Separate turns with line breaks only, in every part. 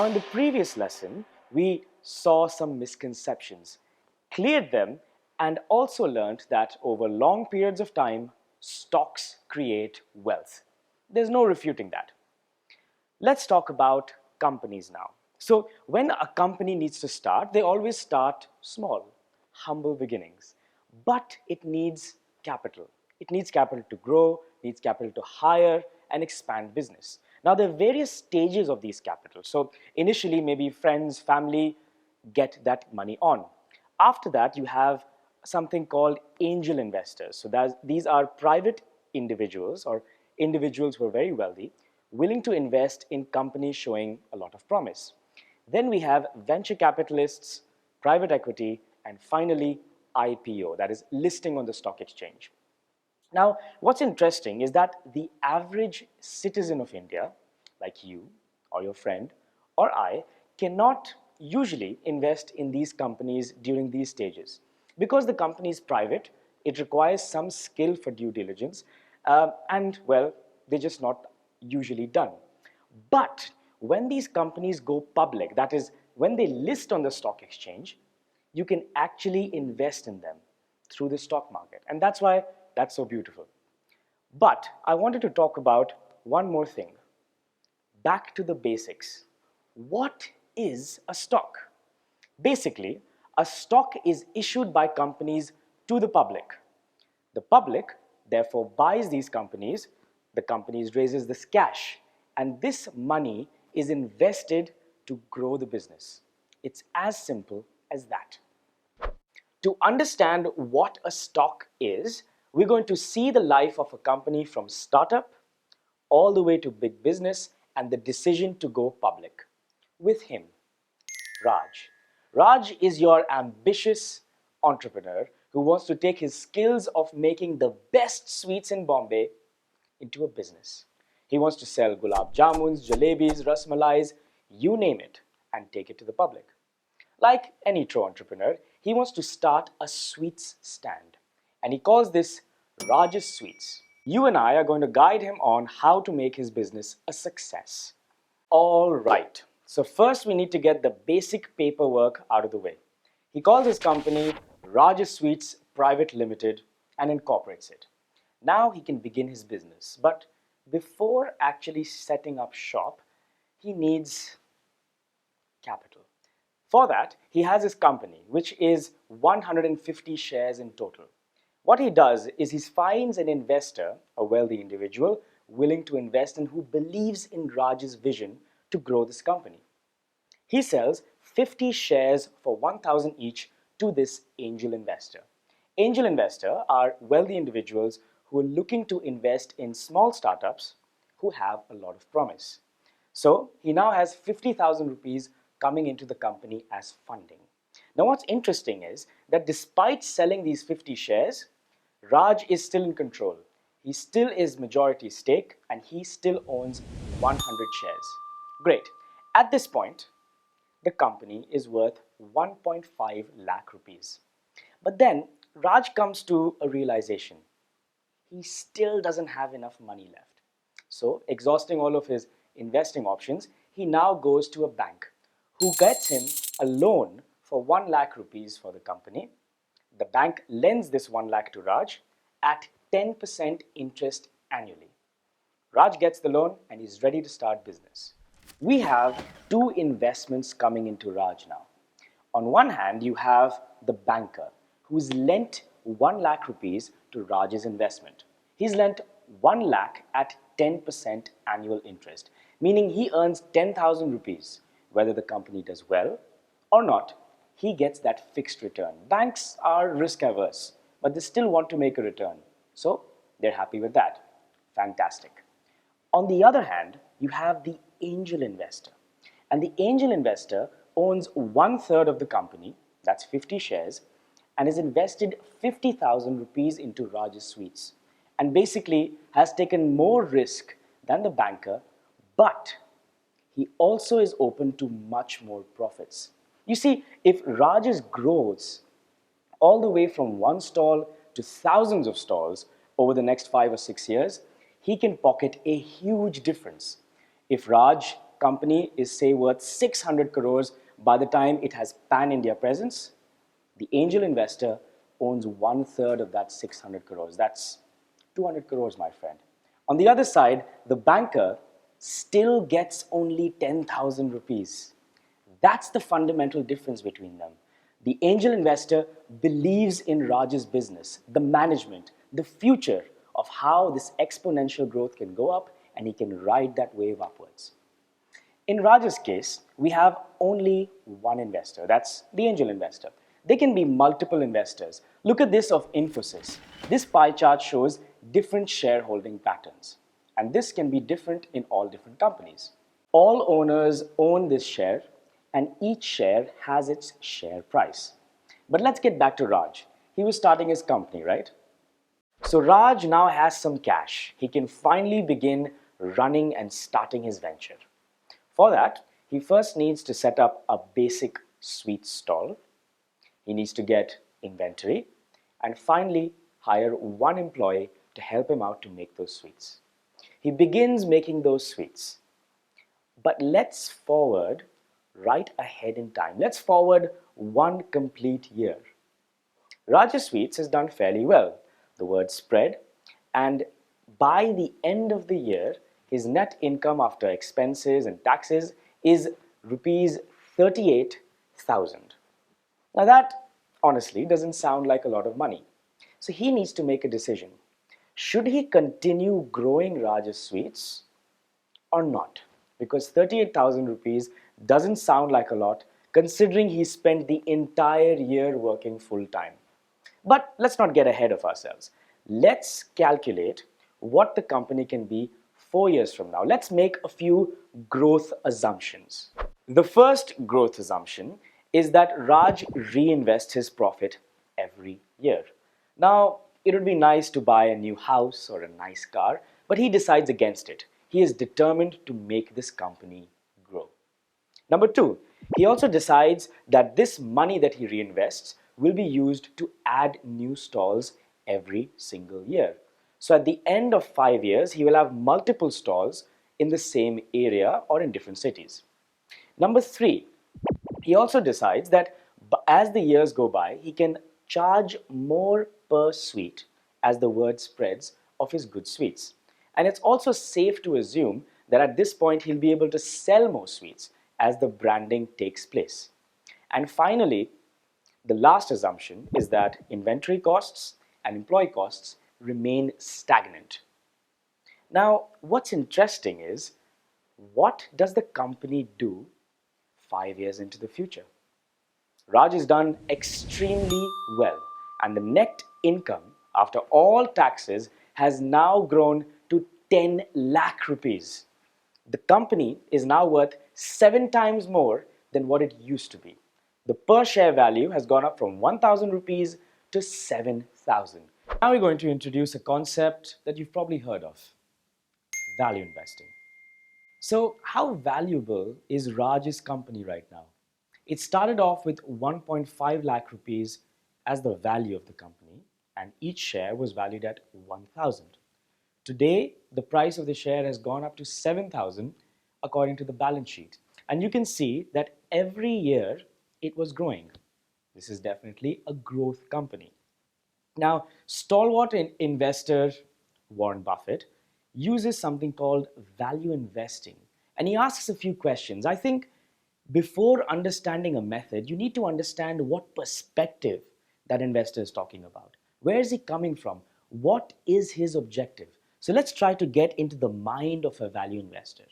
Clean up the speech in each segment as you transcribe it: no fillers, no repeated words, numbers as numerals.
Now, in the previous lesson, we saw some misconceptions, cleared them, and also learned that over long periods of time, stocks create wealth. There's no refuting that. Let's talk about companies now. So, when a company needs to start, they always start small, humble beginnings. But it needs capital. It needs capital to grow, needs capital to hire and expand business. Now, there are various stages of these capital. So, initially, maybe friends, family get that money on. After that, you have something called angel investors. So, these are private individuals or individuals who are very wealthy, willing to invest in companies showing a lot of promise. Then we have venture capitalists, private equity, and finally IPO, that is listing on the stock exchange. Now, what's interesting is that the average citizen of India, like you or your friend or I, cannot usually invest in these companies during these stages. Because the company is private, it requires some skill for due diligence, and well, they're just not usually done. But when these companies go public, that is, when they list on the stock exchange, you can actually invest in them through the stock market. And that's why that's so beautiful. But I wanted to talk about one more thing. Back to the basics. What is a stock? Basically, a stock is issued by companies to the public. The public, therefore, buys these companies, the companies raises this cash, and this money is invested to grow the business. It's as simple as that. To understand what a stock is, we're going to see the life of a company from startup all the way to big business and the decision to go public. With him, Raj. Raj is your ambitious entrepreneur who wants to take his skills of making the best sweets in Bombay into a business. He wants to sell gulab jamuns, jalebis, rasmalais, you name it, and take it to the public. Like any true entrepreneur, he wants to start a sweets stand, and he calls this Raj's Sweets. You and I are going to guide him on how to make his business a success. All right, so first we need to get the basic paperwork out of the way. He calls his company Raj's Sweets Private Limited and incorporates it. Now he can begin his business, but before actually setting up shop, he needs capital. For that, he has his company, which is 150 shares in total. What he does is he finds an investor, a wealthy individual, willing to invest and who believes in Raj's vision to grow this company. He sells 50 shares for 1,000 each to this angel investor. Angel investors are wealthy individuals who are looking to invest in small startups who have a lot of promise. So he now has 50,000 rupees coming into the company as funding. Now what's interesting is that despite selling these 50 shares, Raj is still in control. He still is majority stake and he still owns 100 shares. Great. At this point, the company is worth 1.5 lakh rupees. But then Raj comes to a realization. He still doesn't have enough money left. So, exhausting all of his investing options, he now goes to a bank who gets him a loan for 1 lakh rupees for the company. The bank lends this 1 lakh to Raj at 10% interest annually. Raj gets the loan and he's ready to start business. We have two investments coming into Raj now. On one hand, you have the banker who's lent 1 lakh rupees to Raj's investment. He's lent 1 lakh at 10% annual interest, meaning he earns 10,000 rupees. Whether the company does well or not, he gets that fixed return. Banks are risk averse, but they still want to make a return. So they're happy with that. Fantastic. On the other hand, you have the angel investor. And the angel investor owns 1/3 of the company, that's 50 shares, and has invested 50,000 rupees into Raj's Sweets. And basically has taken more risk than the banker, but he also is open to much more profits. You see, if Raj's grows all the way from one stall to thousands of stalls over the next 5 or 6 years, he can pocket a huge difference. If Raj company is say worth 600 crores by the time it has pan-India presence, the angel investor owns 1/3 of that 600 crores. That's 200 crores, my friend. On the other side, the banker still gets only 10,000 rupees. That's the fundamental difference between them. The angel investor believes in Raj's business, the management, the future of how this exponential growth can go up, and he can ride that wave upwards. In Raj's case, we have only one investor. That's the angel investor. There can be multiple investors. Look at this of Infosys. This pie chart shows different shareholding patterns. And this can be different in all different companies. All owners own this share, and each share has its share price. But let's get back to Raj. He was starting his company, right? So Raj now has some cash. He can finally begin running and starting his venture. For that, he first needs to set up a basic sweet stall. He needs to get inventory and finally hire one employee to help him out to make those sweets. He begins making those sweets. But let's forward right ahead in time. Let's forward one complete year. Raj's Sweets has done fairly well. The word spread, and by the end of the year, his net income after expenses and taxes is rupees 38,000. Now that honestly doesn't sound like a lot of money. So he needs to make a decision. Should he continue growing Raj's Sweets or not? Because 38,000 rupees doesn't sound like a lot considering he spent the entire year working full time. But let's not get ahead of ourselves. Let's calculate what the company can be 4 years from now. Let's make a few growth assumptions. The first growth assumption is that Raj reinvests his profit every year. Now, it would be nice to buy a new house or a nice car, but he decides against it. He is determined to make this company grow. Number two, he also decides that this money that he reinvests will be used to add new stalls every single year. So at the end of 5 years, he will have multiple stalls in the same area or in different cities. Number three, he also decides that as the years go by, he can charge more per sweet as the word spreads of his good sweets. And it's also safe to assume that at this point he'll be able to sell more sweets as the branding takes place. And finally, the last assumption is that inventory costs and employee costs remain stagnant. Now, what's interesting is, what does the company do 5 years into the future? Raj has done extremely well, and the net income after all taxes has now grown to 10 lakh rupees. The company is now worth 7 times more than what it used to be. The per share value has gone up from 1,000 rupees to 7,000. Now we're going to introduce a concept that you've probably heard of: value investing. So, how valuable is Raj's company right now? It started off with 1.5 lakh rupees as the value of the company, and each share was valued at 1,000. Today, the price of the share has gone up to 7,000 according to the balance sheet. And you can see that every year it was growing. This is definitely a growth company. Now, stalwart investor Warren Buffett uses something called value investing, and he asks a few questions. I think before understanding a method, you need to understand what perspective that investor is talking about. Where is he coming from? What is his objective? So let's try to get into the mind of a value investor.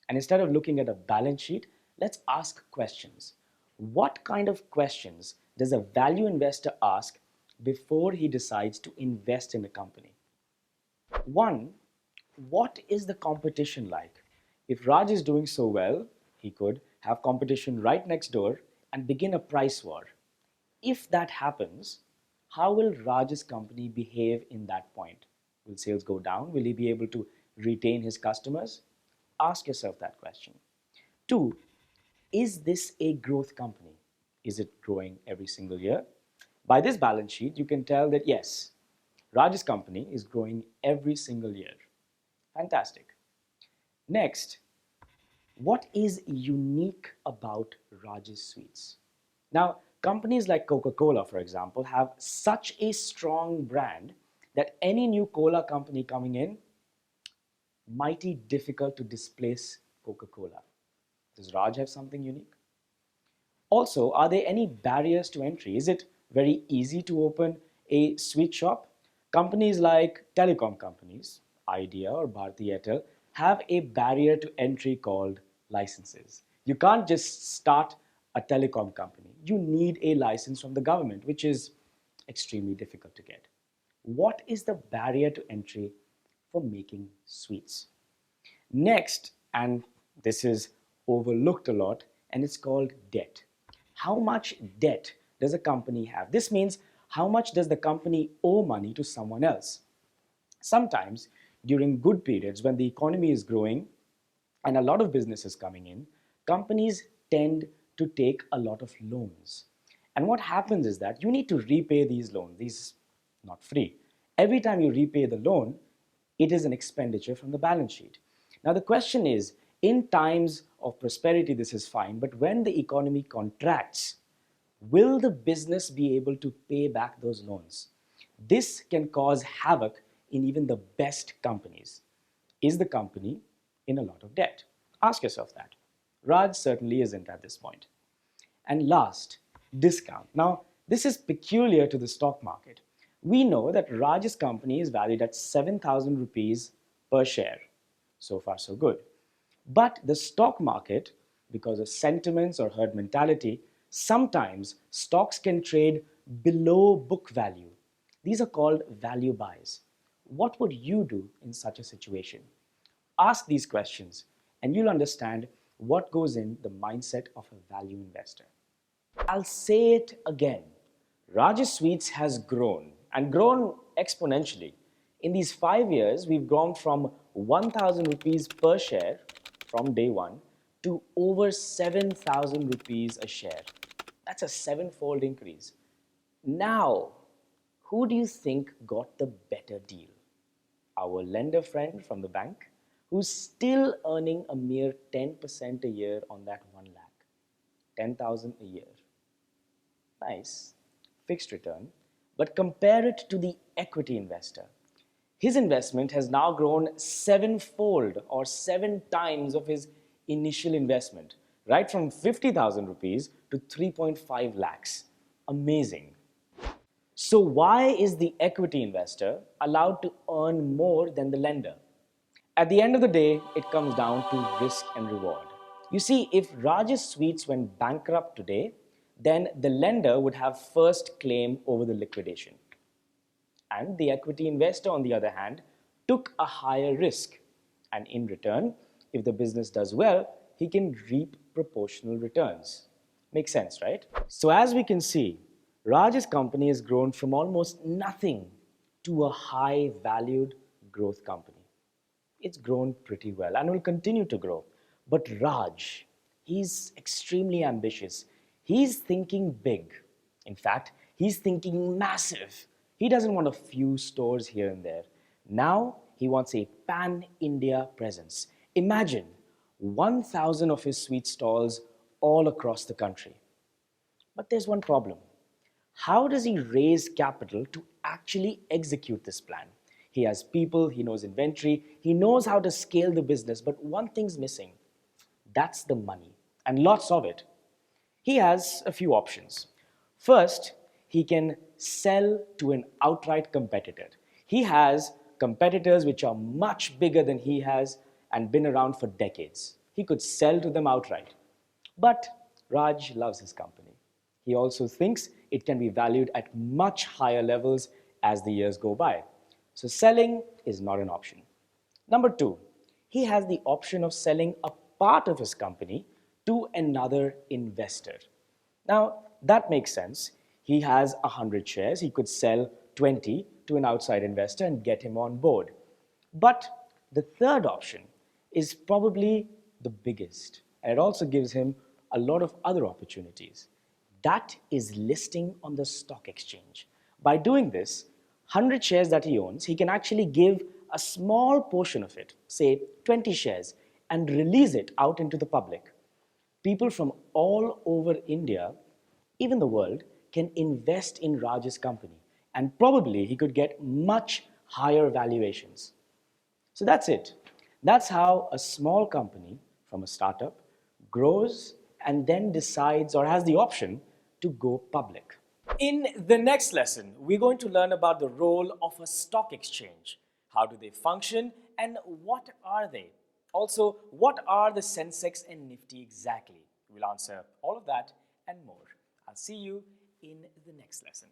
And instead of looking at a balance sheet, let's ask questions. What kind of questions does a value investor ask before he decides to invest in a company? One, what is the competition like? If Raj is doing so well, he could have competition right next door and begin a price war. If that happens, how will Raj's company behave in that point? Will sales go down? Will he be able to retain his customers? Ask yourself that question. Two, is this a growth company? Is it growing every single year? By this balance sheet, you can tell that yes, Raj's company is growing every single year. Fantastic. Next, What is unique about Raj's Sweets? Now, companies like Coca-Cola, for example, have such a strong brand that any new cola company coming in, mighty difficult to displace Coca-Cola. Does Raj have something unique? Also, are there any barriers to entry? Is it very easy to open a sweet shop? Companies like telecom companies, Idea or Bharti Airtel, have a barrier to entry called licenses. You can't just start a telecom company. You need a license from the government, which is extremely difficult to get. What is the barrier to entry for making sweets? Next, and this is overlooked a lot, and it's called debt. How much debt does a company have? This means how much does the company owe money to someone else? Sometimes during good periods when the economy is growing and a lot of business is coming in, companies tend to take a lot of loans. And what happens is that you need to repay these loans. These not free. Every time you repay the loan, it is an expenditure from the balance sheet. Now the question is, in times of prosperity this is fine, but when the economy contracts, will the business be able to pay back those loans? This can cause havoc in even the best companies. Is the company in a lot of debt? Ask yourself that. Raj certainly isn't at this point. And last, discount. Now, this is peculiar to the stock market. We know that Raj's company is valued at 7,000 rupees per share. So far, so good. But the stock market, because of sentiments or herd mentality, sometimes stocks can trade below book value. These are called value buys. What would you do in such a situation? Ask these questions and you'll understand what goes in the mindset of a value investor. I'll say it again. Raj's Sweets has grown and grown exponentially. In these 5 years, we've grown from 1,000 rupees per share from day one to over 7,000 rupees a share. That's a sevenfold increase. Now, who do you think got the better deal? Our lender friend from the bank, who's still earning a mere 10% a year on that 1 lakh, 10,000 a year. Nice, fixed return, but compare it to the equity investor. His investment has now grown sevenfold or 7 times of his initial investment, right from 50,000 rupees to 3.5 lakhs. Amazing. So why is the equity investor allowed to earn more than the lender? At the end of the day, it comes down to risk and reward. You see, if Raj's Sweets went bankrupt today, then the lender would have first claim over the liquidation. And the equity investor, on the other hand, took a higher risk. And in return, if the business does well, he can reap proportional returns. Makes sense, right? So as we can see, Raj's company has grown from almost nothing to a high valued growth company. It's grown pretty well and will continue to grow. But Raj, he's extremely ambitious. He's thinking big. In fact, he's thinking massive. He doesn't want a few stores here and there. Now, he wants a pan-India presence. Imagine 1,000 of his sweet stalls all across the country. But there's one problem. How does he raise capital to actually execute this plan? He has people, he knows inventory, he knows how to scale the business, but one thing's missing. That's the money, and lots of it. He has a few options. First, he can sell to an outright competitor. He has competitors which are much bigger than he has and been around for decades. He could sell to them outright. But Raj loves his company. He also thinks it can be valued at much higher levels as the years go by. So selling is not an option. Number two, he has the option of selling a part of his company to another investor. Now, that makes sense. He has 100 shares. He could sell 20 to an outside investor and get him on board. But the third option is probably the biggest, and it also gives him a lot of other opportunities. That is listing on the stock exchange. By doing this, 100 shares that he owns, he can actually give a small portion of it, say 20 shares, and release it out into the public, people from all over India, even the world, can invest in Raj's company, and probably he could get much higher valuations. So that's it. That's how a small company from a startup grows and then decides or has the option to go public. In the next lesson, we're going to learn about the role of a stock exchange. How do they function and what are they? Also, what are the Sensex and Nifty exactly? We'll answer all of that and more. I'll see you in the next lesson.